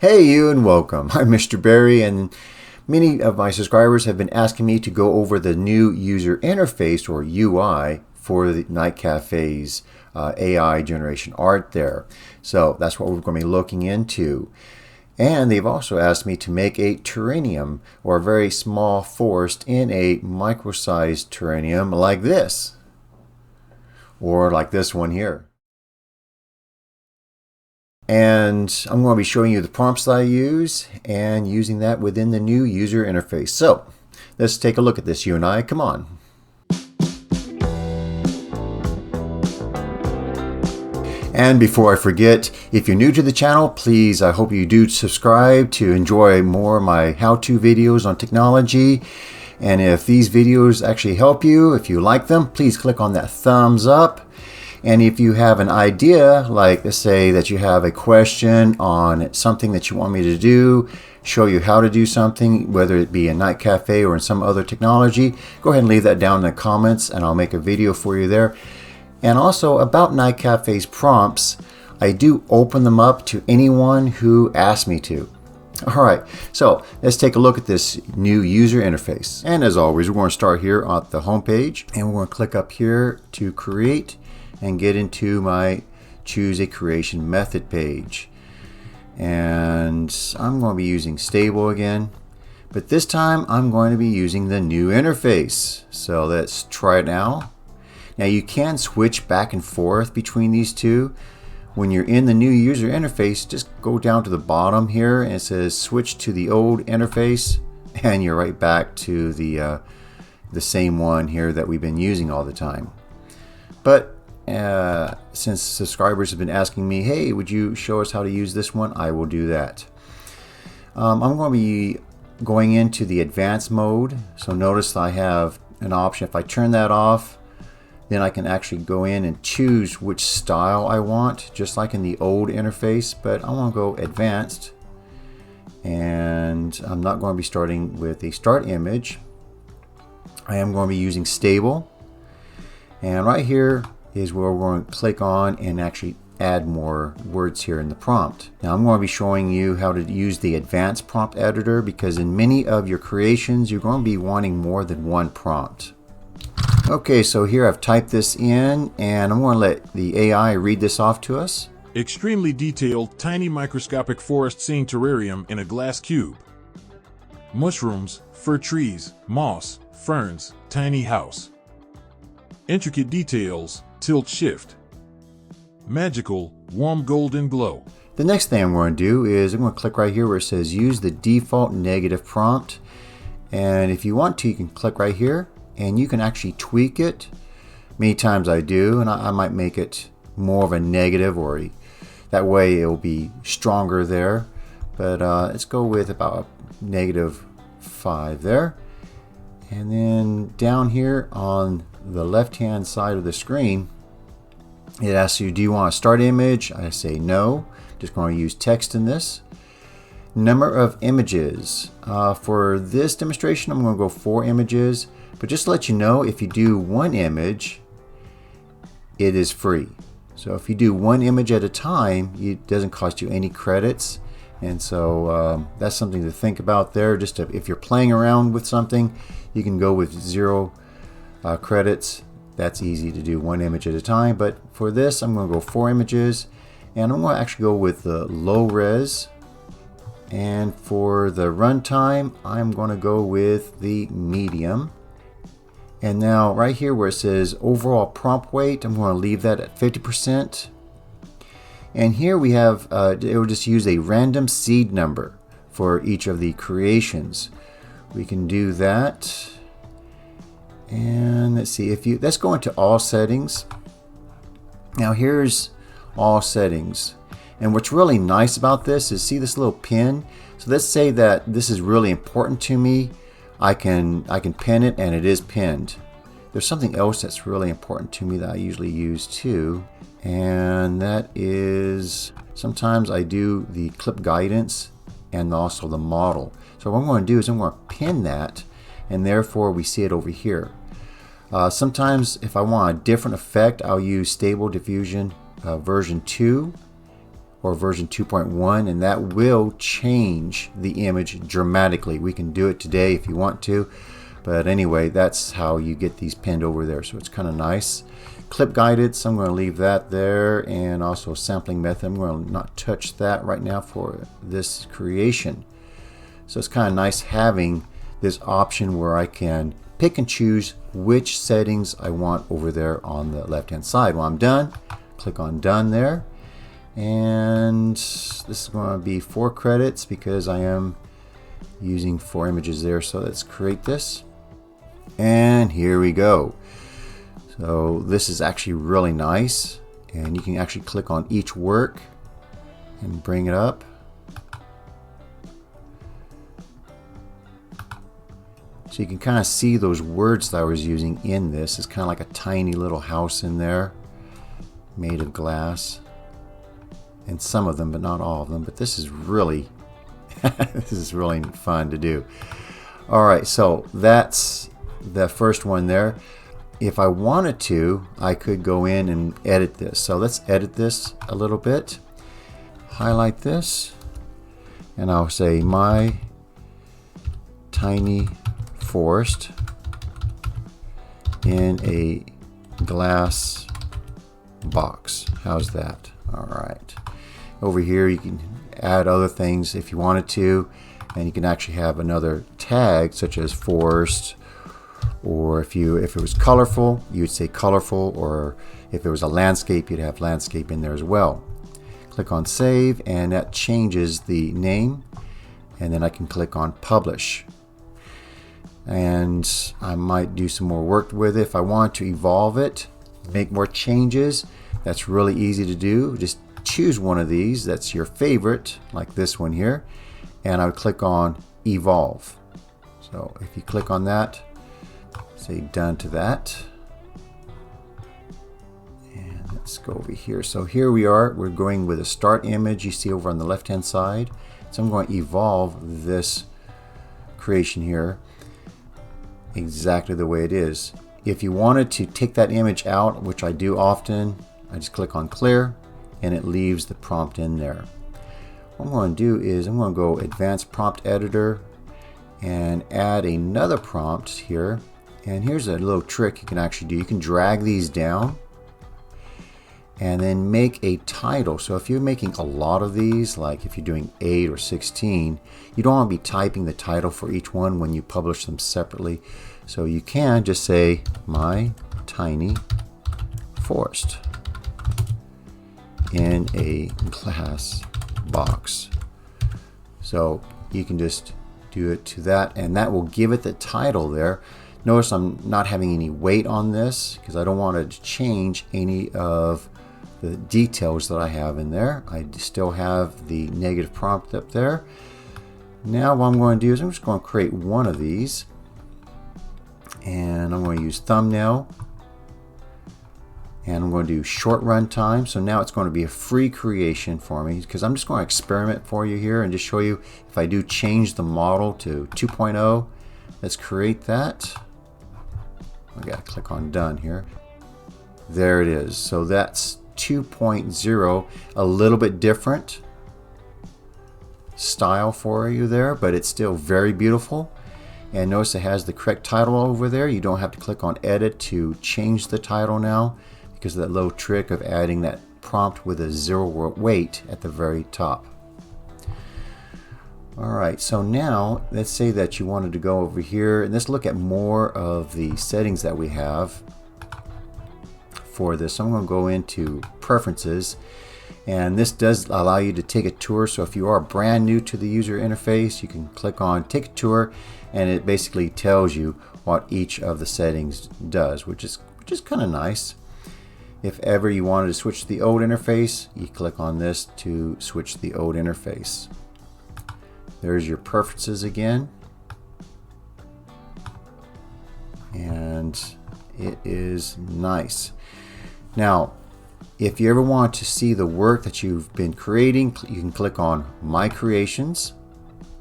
Hey you and welcome. I'm Mr. Barry, and many of my subscribers have been asking me to go over the new user interface or UI for the Night Cafe's AI generation art there. So that's what we're going to be looking into. And they've also asked me to make a terrarium or a very small forest in a micro-sized terrarium like this or like this one here. And I'm going to be showing you the prompts that I use and using that within the new user interface. So let's take a look at this, you and I. Come on. And before I forget, if you're new to the channel, please, I hope you do subscribe to enjoy more of my how-to videos on technology. And if these videos actually help you, if you like them, please click on that thumbs up. And if you have an idea, like let's say that you have a question on something that you want me to do, show you how to do something, whether it be in Night Cafe or in some other technology, go ahead and leave that down in the comments and I'll make a video for you there. And also about Night Cafe's prompts, I do open them up to anyone who asks me to. Alright, so let's take a look at this new user interface. And as always, we're going to start here at the home page and we're going to click up here to create and get into my choose a creation method page. And I'm going to be using stable again, but this time I'm going to be using the new interface. So let's try it now. Now you can switch back and forth between these two. When you're in the new user interface, just go down to the bottom here and it says switch to the old interface and you're right back to the same one here that we've been using all the time. But since subscribers have been asking me, hey, would you show us how to use this one? I will do that. I'm going to be going into the advanced mode. So notice I have an option. If I turn that off, then I can actually go in and choose which style I want, just like in the old interface. But I want to go advanced. And I'm not going to be starting with a start image. I am going to be using stable. And right here is where we're going to click on and actually add more words here in the prompt. Now I'm going to be showing you how to use the advanced prompt editor because in many of your creations you're going to be wanting more than one prompt. Okay, so here I've typed this in and I'm going to let the AI read this off to us. Extremely detailed, tiny microscopic forest scene terrarium in a glass cube. Mushrooms, fir trees, moss, ferns, tiny house. Intricate details, tilt shift. Magical, warm golden glow. The next thing I'm going to do is I'm going to click right here where it says use the default negative prompt. And if you want to, you can click right here and you can actually tweak it. Many times I do, and I might make it more of a negative or that way it will be stronger there. But let's go with about -5 there. And then down here on the left hand side of the screen, it asks you, do you want a start image? I say no. Just going to use text in this. Number of images. For this demonstration, I'm going to go 4 images. But just to let you know, if you do 1 image, it is free. So if you do 1 image at a time, it doesn't cost you any credits. And so that's something to think about there. Just if you're playing around with something, you can go with 0 credits. That's easy to do 1 image at a time. But for this, I'm going to go 4 images. And I'm going to actually go with the low res. And for the runtime, I'm going to go with the medium. And now right here where it says overall prompt weight, I'm going to leave that at 50%. And here we have, it will just use a random seed number for each of the creations. We can do that. And let's see, let's go into all settings. Now here's all settings. And what's really nice about this is see this little pin. So let's say that this is really important to me. I can pin it and it is pinned. There's something else that's really important to me that I usually use too. And that is sometimes I do the clip guidance and also the model. So what I'm going to do is I'm going to pin that and therefore we see it over here. Sometimes if I want a different effect, I'll use Stable Diffusion version 2 or version 2.1, and that will change the image dramatically. We can do it today if you want to, but anyway, that's how you get these pinned over there. So it's kind of nice. Clip guided, so I'm going to leave that there, and also sampling method. I'm going to not touch that right now for this creation. So it's kind of nice having this option where I can pick and choose which settings I want over there on the left hand side. When I'm done, click on done there, and this is going to be 4 credits because I am using 4 images there. So let's create this, and here we go. So this is actually really nice, and you can actually click on each work and bring it up. So you can kind of see those words that I was using in this. It's kind of like a tiny little house in there made of glass, and some of them, but not all of them. But this is really this is really fun to do. All right, so that's the first one there. If I wanted to, I could go in and edit this. So let's edit this a little bit. Highlight this, and I'll say my tiny forest in a glass box. How's that? All right. Over here you can add other things if you wanted to, and you can actually have another tag such as forest, or if it was colorful, you would say colorful, or if it was a landscape, you'd have landscape in there as well. Click on save, and that changes the name, and then I can click on publish. And I might do some more work with it. If I want to evolve it, make more changes, that's really easy to do. Just choose one of these that's your favorite, like this one here, and I would click on evolve. So if you click on that, say done to that, and let's go over here. So here we are, we're going with a start image you see over on the left hand side. So I'm going to evolve this creation here exactly the way it is. If you wanted to take that image out, which I do often, I just click on clear and it leaves the prompt in there. What I'm going to do is I'm going to go advanced prompt editor and add another prompt here. And here's a little trick you can actually do. You can drag these down and then make a title. So if you're making a lot of these, like if you're doing 8 or 16, you don't want to be typing the title for each one when you publish them separately. So you can just say my tiny forest in a glass box. So you can just do it to that, and that will give it the title there. Notice I'm not having any weight on this because I don't want to change any of the details that I have in there. I still have the negative prompt up there. Now what I'm going to do is I'm just going to create one of these, and I'm going to use thumbnail, and I'm going to do short run time. So now it's going to be a free creation for me because I'm just going to experiment for you here and just show you if I do change the model to 2.0. Let's create that. I gotta click on done here. There it is. So that's 2.0, a little bit different style for you there, but it's still very beautiful. And notice it has the correct title over there. You don't have to click on edit to change the title now because of that little trick of adding that prompt with a 0 weight at the very top. Alright, so now let's say that you wanted to go over here and let's look at more of the settings that we have for this. So I'm going to go into preferences, and this does allow you to take a tour. So if you are brand new to the user interface, you can click on take a tour, and it basically tells you what each of the settings does, which is kind of nice. If ever you wanted to switch to the old interface, you click on this to switch to the old interface. There's your preferences again, and it is nice. Now if you ever want to see the work that you've been creating, you can click on my creations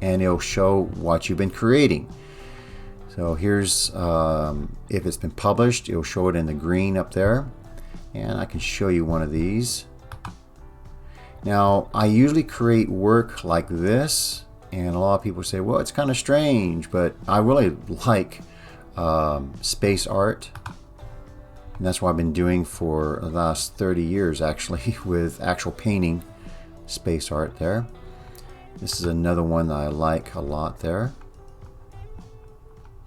and it'll show what you've been creating. So here's if it's been published, it'll show it in the green up there, and I can show you one of these. Now, I usually create work like this, and a lot of people say, well, it's kind of strange, but I really like space art. And that's what I've been doing for the last 30 years, actually, with actual painting space art there. This is another one that I like a lot there.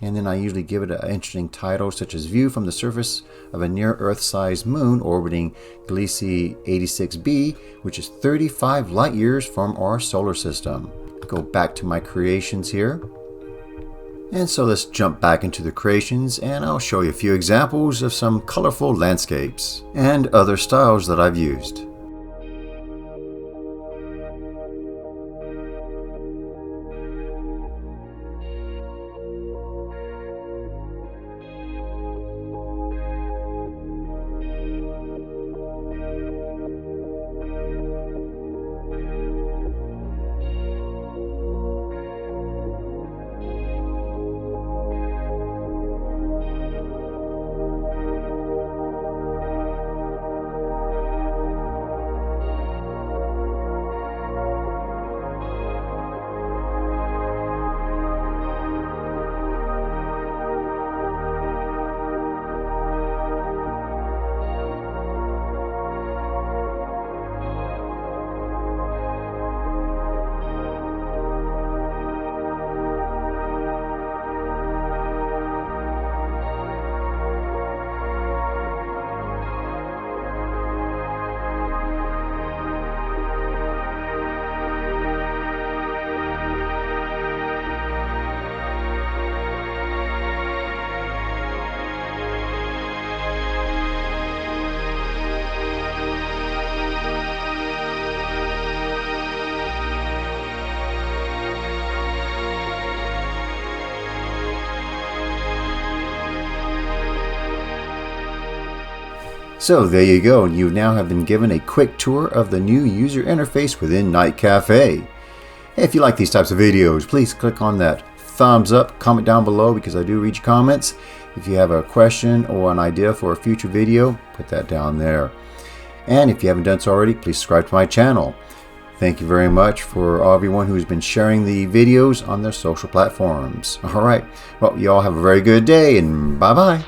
And then I usually give it an interesting title, such as View from the Surface of a Near Earth-Sized Moon Orbiting Gliese 86b, which is 35 light years from our solar system. Go back to my creations here. And so let's jump back into the creations, and I'll show you a few examples of some colorful landscapes and other styles that I've used. So there you go, you now have been given a quick tour of the new user interface within Night Cafe. If you like these types of videos, please click on that thumbs up, comment down below because I do read your comments. If you have a question or an idea for a future video, put that down there. And if you haven't done so already, please subscribe to my channel. Thank you very much for everyone who's been sharing the videos on their social platforms. Alright, well, you all have a very good day, and bye-bye.